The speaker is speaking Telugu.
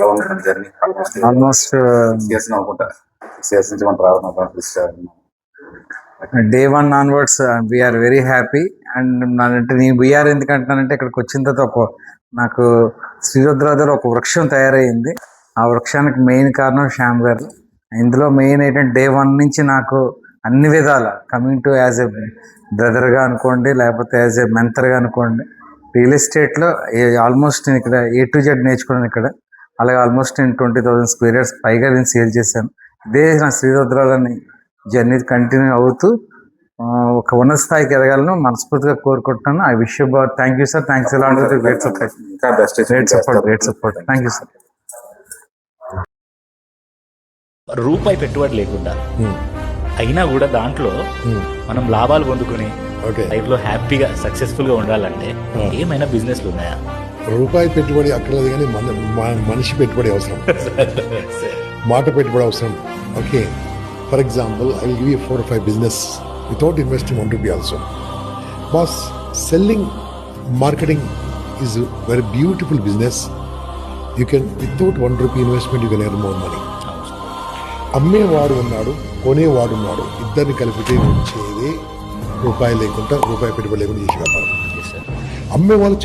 ఎలా ఉంది జర్నీ? ఆల్మోస్ట్ అనుకుంటా 6 years నుంచి మనం రావడం day 1 onwards we are very happy. And అంటే నేను వీఆర్ ఎందుకంటానంటే ఇక్కడికి వచ్చిన తర్వాత నాకు శ్రీరుద్రాలో ఒక వృక్షం తయారైంది. ఆ వృక్షానికి మెయిన్ కారణం శ్యామ్ గారు. ఇందులో మెయిన్ ఏంటంటే డే 1 నుంచి నాకు అన్ని విధాల కమింగ్ టు యాజ్ ఎ బ్రదర్గా అనుకోండి, లేకపోతే యాజ్ ఎ మెంటర్గా అనుకోండి. రియల్ ఎస్టేట్లో ఆల్మోస్ట్ నేను ఇక్కడ A to Z నేర్చుకున్నాను ఇక్కడ. అలాగే ఆల్మోస్ట్ నేను 20,000 square yards పైగా నేను సేల్ చేశాను. ఇదే నా శ్రీరుద్రాలని జర్నీ కంటిన్యూ అవుతూ ఒక ఉన్నత స్థాయికి ఎదగాలను మనస్ఫూర్తిగా కోరుకుంటున్నాను. ఐ విష్ యూ బాట్. Thank you sir. థ్యాంక్స్ అలాంటి great support. Great support. Thank you sir. రూపాయి పెట్టుబడి లేకుండా అయినా కూడా దాంట్లో మనం లాభాలు పొందుకుని లైఫ్ లో హ్యాపీగా సక్సెస్ఫుల్ గా ఉండాలంటే ఏమైనా బిజినెస్లు ఉన్నాయా? రూపాయి పెట్టుబడి అక్కర్లేదు, కానీ మనిషి పెట్టుబడి అవసరం, మాట పెట్టుబడి అవసరం. Okay, for example I will give you 4 or 5 business without investing 1 rupee also. Boss, selling, marketing is a very beautiful business. You can, without 1 rupee investment, you can earn more money. అమ్మేవాడు ఉన్నాడు, కొనేవాడు ఉన్నాడు, ఇద్దరిని కలిపితే వచ్చేది రూపాయి లేకుండా, రూపాయి పెట్టుబడి లేకుండా చేసే వ్యాపారం. అమ్మేవాళ్ళు